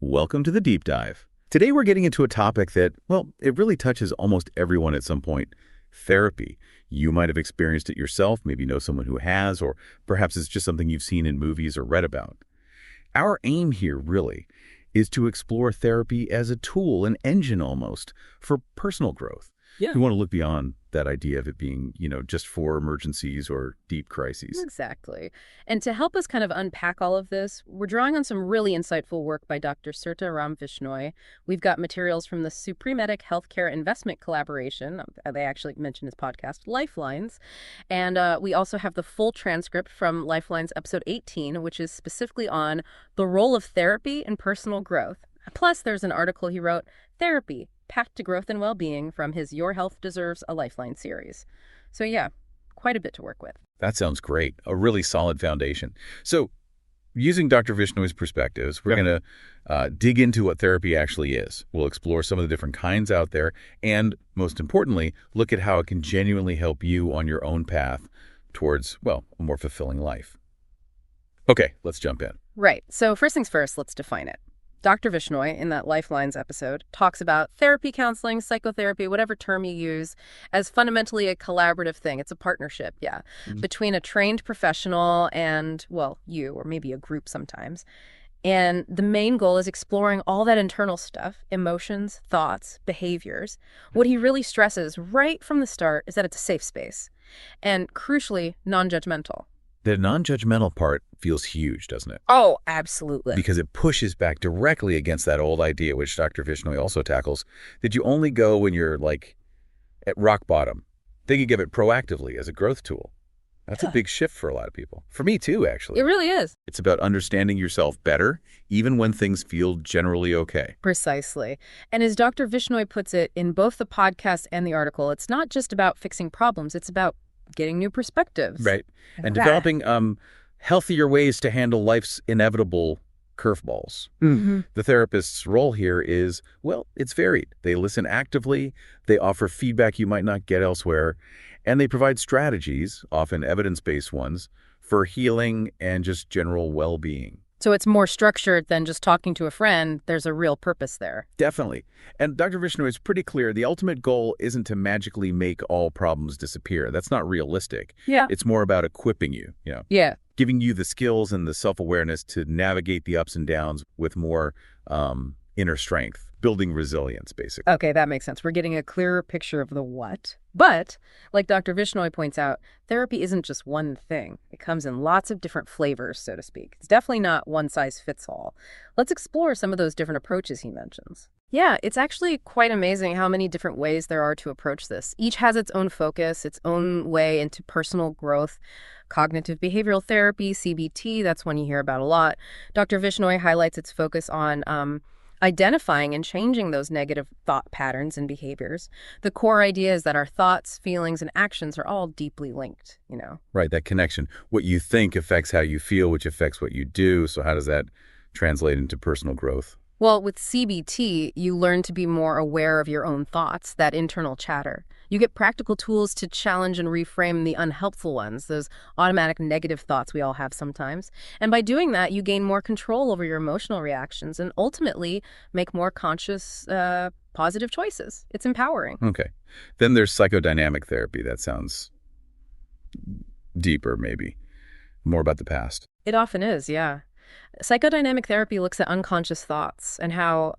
Welcome to the Deep Dive. Today we're getting into a topic that, well, it really touches almost everyone at some point. Therapy. You might have experienced it yourself, maybe know someone who has, or perhaps it's just something you've seen in movies or read about. Our aim here, really, is to explore therapy as a tool, an engine almost, for personal growth. Yeah. We want to look beyond that idea of it being, just for emergencies or deep crises. Exactly. And to help us kind of unpack all of this, we're drawing on some really insightful work by Dr. Sirta Ramvishnoi. We've got materials from the Supremedic Healthcare Investment Collaboration. They actually mentioned his podcast, Lifelines. And we also have the full transcript from Lifelines episode 18, which is specifically on the role of therapy in personal growth. Plus, there's an article he wrote, Therapy, Path to Growth and Well-Being, from his Your Health Deserves a Lifeline series. So yeah, quite a bit to work with. That sounds great. A really solid foundation. So using Dr. Vishnoi's perspectives, we're going to dig into what therapy actually is. We'll explore some of the different kinds out there and, most importantly, look at how it can genuinely help you on your own path towards, well, a more fulfilling life. Okay, let's jump in. Right. So first things first, let's define it. Dr. Vishnoi, in that Lifelines episode, talks about therapy, counseling, psychotherapy, whatever term you use, as fundamentally a collaborative thing. It's a partnership, between a trained professional and, well, you, or maybe a group sometimes. And the main goal is exploring all that internal stuff, emotions, thoughts, behaviors. What he really stresses right from the start is that it's a safe space and, crucially, non-judgmental. The non-judgmental part feels huge, doesn't it? Oh, absolutely. Because it pushes back directly against that old idea, which Dr. Vishnoi also tackles, that you only go when you're, at rock bottom, thinking of it proactively as a growth tool. That's a big shift for a lot of people. For me, too, actually. It really is. It's about understanding yourself better, even when things feel generally okay. Precisely. And as Dr. Vishnoi puts it in both the podcast and the article, it's not just about fixing problems, it's about getting new perspectives. Right. And developing healthier ways to handle life's inevitable curveballs. Mm-hmm. The therapist's role here is, well, it's varied. They listen actively, they offer feedback you might not get elsewhere, and they provide strategies, often evidence-based ones, for healing and just general well-being. So it's more structured than just talking to a friend. There's a real purpose there. Definitely. And Dr. Vishnoi is pretty clear. The ultimate goal isn't to magically make all problems disappear. That's not realistic. Yeah. It's more about equipping you, Yeah. giving you the skills and the self-awareness to navigate the ups and downs with more inner strength, building resilience, basically. Okay, that makes sense. We're getting a clearer picture of the what. But, like Dr. Vishnoi points out, therapy isn't just one thing. It comes in lots of different flavors, so to speak. It's definitely not one size fits all. Let's explore some of those different approaches he mentions. Yeah, it's actually quite amazing how many different ways there are to approach this. Each has its own focus, its own way into personal growth. Cognitive behavioral therapy, CBT, that's one you hear about a lot. Dr. Vishnoi highlights its focus on identifying and changing those negative thought patterns and behaviors. The core idea is that our thoughts, feelings, and actions are all deeply linked, Right, that connection. What you think affects how you feel, which affects what you do. So how does that translate into personal growth? Well, with CBT, you learn to be more aware of your own thoughts, that internal chatter. You get practical tools to challenge and reframe the unhelpful ones, those automatic negative thoughts we all have sometimes. And by doing that, you gain more control over your emotional reactions and ultimately make more conscious, positive choices. It's empowering. Okay. Then there's psychodynamic therapy. That sounds deeper, maybe. More about the past. It often is, yeah. Psychodynamic therapy looks at unconscious thoughts and how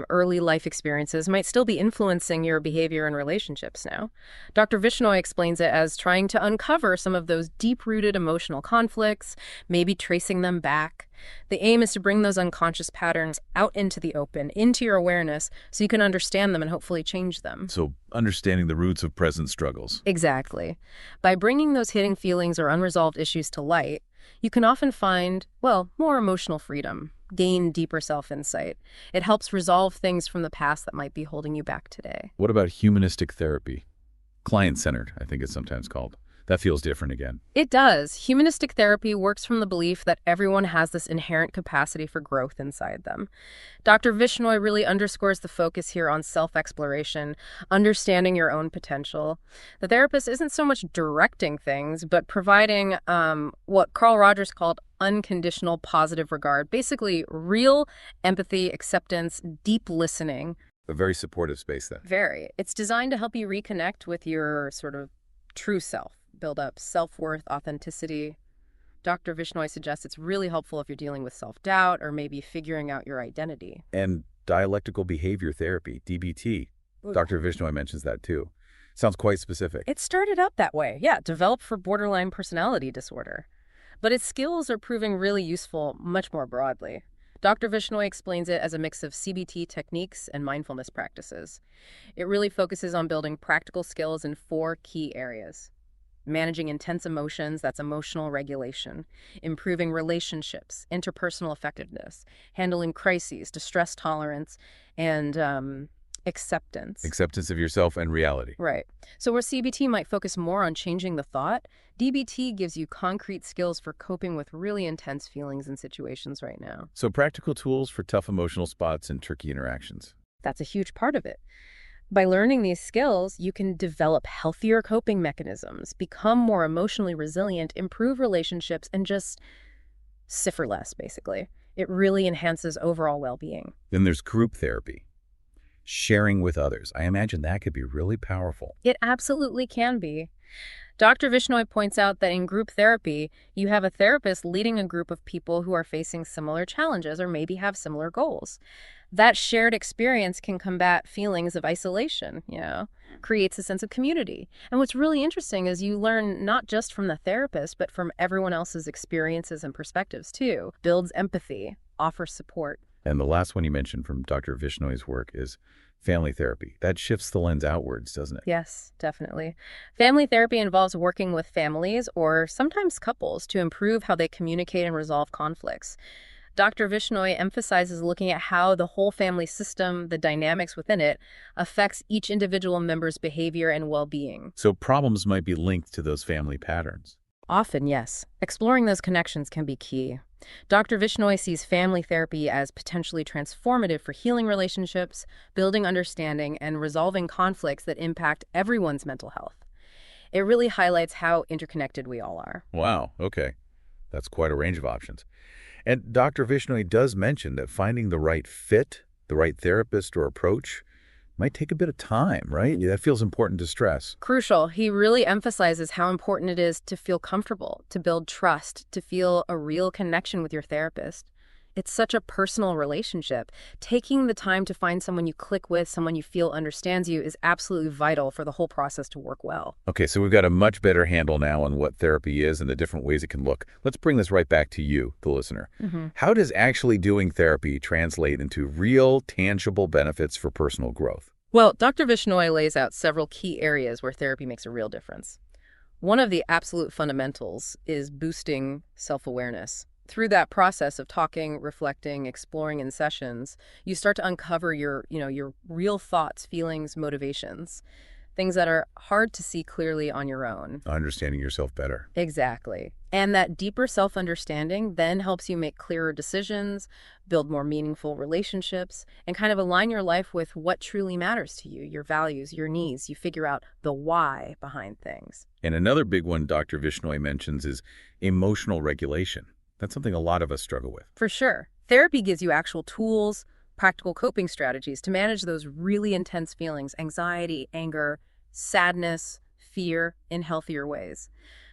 early life experiences might still be influencing your behavior and relationships now. Dr. Vishnoi explains it as trying to uncover some of those deep-rooted emotional conflicts, maybe tracing them back. The aim is to bring those unconscious patterns out into the open, into your awareness, so you can understand them and hopefully change them. So understanding the roots of present struggles. Exactly. By bringing those hidden feelings or unresolved issues to light, you can often find, well, more emotional freedom, gain deeper self-insight. It helps resolve things from the past that might be holding you back today. What about humanistic therapy? Client-centered, I think it's sometimes called. That feels different again. It does. Humanistic therapy works from the belief that everyone has this inherent capacity for growth inside them. Dr. Vishnoi really underscores the focus here on self-exploration, understanding your own potential. The therapist isn't so much directing things, but providing what Carl Rogers called unconditional positive regard, basically real empathy, acceptance, deep listening. A very supportive space then. Very. It's designed to help you reconnect with your sort of true self, build up self-worth, authenticity. Dr. Vishnoi suggests it's really helpful if you're dealing with self-doubt or maybe figuring out your identity. And dialectical behavior therapy, DBT. Dr. Vishnoi mentions that too. Sounds quite specific. It started out that way, yeah, developed for borderline personality disorder. But its skills are proving really useful much more broadly. Dr. Vishnoi explains it as a mix of CBT techniques and mindfulness practices. It really focuses on building practical skills in 4 key areas. Managing intense emotions, that's emotional regulation. Improving relationships, interpersonal effectiveness. Handling crises, distress tolerance, and acceptance. Acceptance of yourself and reality. Right. So where CBT might focus more on changing the thought, DBT gives you concrete skills for coping with really intense feelings and situations right now. So practical tools for tough emotional spots and tricky interactions. That's a huge part of it. By learning these skills, you can develop healthier coping mechanisms, become more emotionally resilient, improve relationships, and just suffer less, basically. It really enhances overall well-being. Then there's group therapy. Sharing with others. I imagine that could be really powerful. It absolutely can be. Dr. Vishnoi points out that in group therapy, you have a therapist leading a group of people who are facing similar challenges or maybe have similar goals. That shared experience can combat feelings of isolation, creates a sense of community. And what's really interesting is you learn not just from the therapist, but from everyone else's experiences and perspectives too. Builds empathy, offers support. And the last one you mentioned from Dr. Vishnoi's work is family therapy. That shifts the lens outwards, doesn't it? Yes, definitely. Family therapy involves working with families or sometimes couples to improve how they communicate and resolve conflicts. Dr. Vishnoi emphasizes looking at how the whole family system, the dynamics within it, affects each individual member's behavior and well-being. So problems might be linked to those family patterns. Often, yes. Exploring those connections can be key. Dr. Vishnoi sees family therapy as potentially transformative for healing relationships, building understanding, and resolving conflicts that impact everyone's mental health. It really highlights how interconnected we all are. Wow, okay. That's quite a range of options. And Dr. Vishnoi does mention that finding the right fit, the right therapist or approach, might take a bit of time, right? That feels important to stress. Crucial. He really emphasizes how important it is to feel comfortable, to build trust, to feel a real connection with your therapist. It's such a personal relationship. Taking the time to find someone you click with, someone you feel understands you, is absolutely vital for the whole process to work well. Okay, so we've got a much better handle now on what therapy is and the different ways it can look. Let's bring this right back to you, the listener. How does actually doing therapy translate into real, tangible benefits for personal growth? Well, Dr. Vishnoi lays out several key areas where therapy makes a real difference. One of the absolute fundamentals is boosting self-awareness. Through that process of talking, reflecting, exploring in sessions, you start to uncover your real thoughts, feelings, motivations, things that are hard to see clearly on your own. Understanding yourself better. Exactly. And that deeper self-understanding then helps you make clearer decisions, build more meaningful relationships, and kind of align your life with what truly matters to you, your values, your needs. You figure out the why behind things. And another big one Dr. Vishnoi mentions is emotional regulation. That's something a lot of us struggle with. For sure. Therapy gives you actual tools, practical coping strategies to manage those really intense feelings, anxiety, anger, sadness, fear, in healthier ways.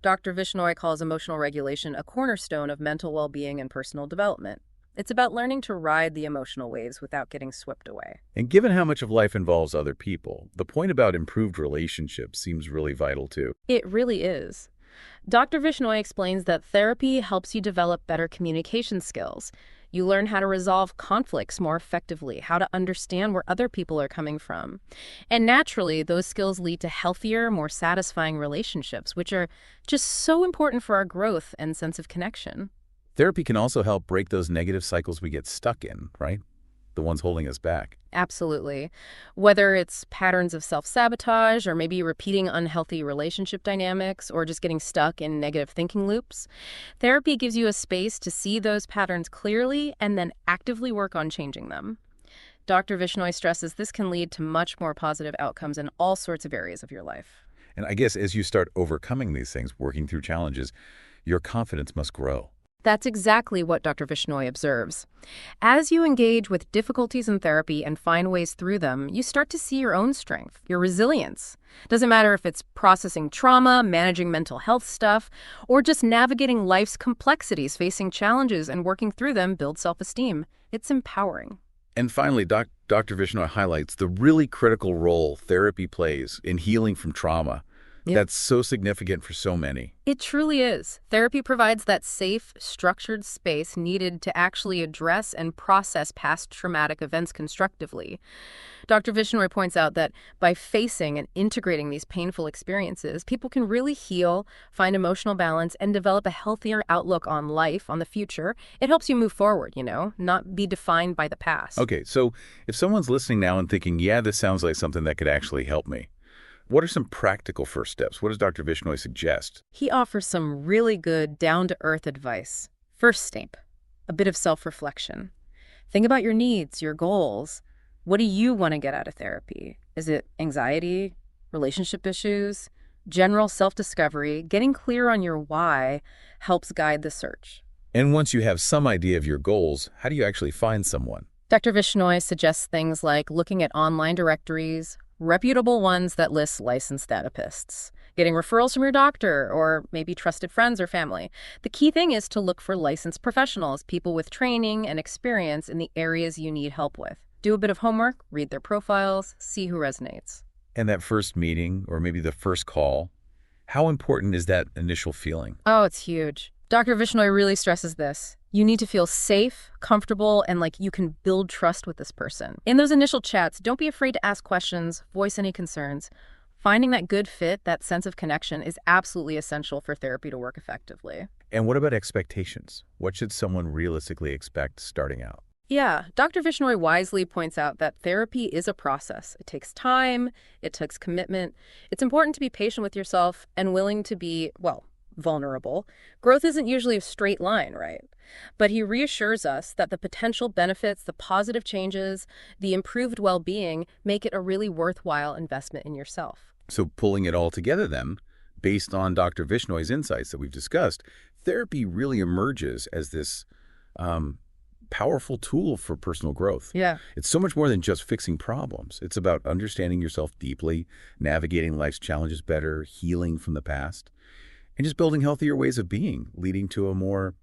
Dr. Vishnoi calls emotional regulation a cornerstone of mental well-being and personal development. It's about learning to ride the emotional waves without getting swept away. And given how much of life involves other people, the point about improved relationships seems really vital too. It really is. Dr. Vishnoi explains that therapy helps you develop better communication skills. You learn how to resolve conflicts more effectively, how to understand where other people are coming from. And naturally, those skills lead to healthier, more satisfying relationships, which are just so important for our growth and sense of connection. Therapy can also help break those negative cycles we get stuck in, right? the ones holding us back. Absolutely. Whether it's patterns of self-sabotage or maybe repeating unhealthy relationship dynamics or just getting stuck in negative thinking loops, therapy gives you a space to see those patterns clearly and then actively work on changing them. Dr. Vishnoi stresses this can lead to much more positive outcomes in all sorts of areas of your life. And I guess as you start overcoming these things, working through challenges, your confidence must grow. That's exactly what Dr. Vishnoi observes. As you engage with difficulties in therapy and find ways through them, you start to see your own strength, your resilience. Doesn't matter if it's processing trauma, managing mental health stuff, or just navigating life's complexities, facing challenges and working through them build self-esteem. It's empowering. And finally, Dr. Vishnu highlights the really critical role therapy plays in healing from trauma. Yep. That's so significant for so many. It truly is. Therapy provides that safe, structured space needed to actually address and process past traumatic events constructively. Dr. Vishnoi points out that by facing and integrating these painful experiences, people can really heal, find emotional balance, and develop a healthier outlook on life, on the future. It helps you move forward, not be defined by the past. Okay, so if someone's listening now and thinking, yeah, this sounds like something that could actually help me, what are some practical first steps? What does Dr. Vishnoi suggest? He offers some really good, down-to-earth advice. First step, a bit of self-reflection. Think about your needs, your goals. What do you want to get out of therapy? Is it anxiety, relationship issues, general self-discovery? Getting clear on your why helps guide the search. And once you have some idea of your goals, how do you actually find someone? Dr. Vishnoi suggests things like looking at online directories, reputable ones that list licensed therapists, getting referrals from your doctor or maybe trusted friends or family. The key thing is to look for licensed professionals, people with training and experience in the areas you need help with. Do a bit of homework, read their profiles, see who resonates. And that first meeting, or maybe the first call, how important is that initial feeling? Oh, it's huge. Dr. Vishnoi really stresses this. You need to feel safe, comfortable, and like you can build trust with this person. In those initial chats, don't be afraid to ask questions, voice any concerns. Finding that good fit, that sense of connection, is absolutely essential for therapy to work effectively. And what about expectations? What should someone realistically expect starting out? Yeah, Dr. Vishnoi wisely points out that therapy is a process. It takes time, it takes commitment. It's important to be patient with yourself and willing to be, vulnerable. Growth isn't usually a straight line, right? But he reassures us that the potential benefits, the positive changes, the improved well-being make it a really worthwhile investment in yourself. So pulling it all together then, based on Dr. Vishnoi's insights that we've discussed, therapy really emerges as this powerful tool for personal growth. Yeah. It's so much more than just fixing problems. It's about understanding yourself deeply, navigating life's challenges better, healing from the past, and just building healthier ways of being, leading to a more,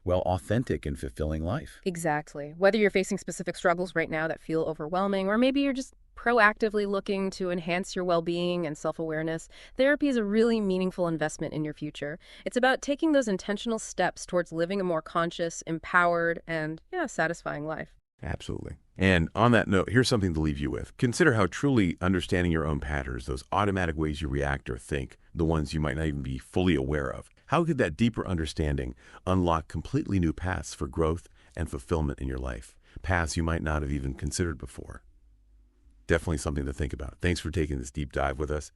authentic and fulfilling life. Exactly. Whether you're facing specific struggles right now that feel overwhelming, or maybe you're just proactively looking to enhance your well-being and self-awareness, therapy is a really meaningful investment in your future. It's about taking those intentional steps towards living a more conscious, empowered, and, satisfying life. Absolutely. And on that note, here's something to leave you with. Consider how truly understanding your own patterns, those automatic ways you react or think, the ones you might not even be fully aware of, how could that deeper understanding unlock completely new paths for growth and fulfillment in your life? Paths you might not have even considered before. Definitely something to think about. Thanks for taking this deep dive with us.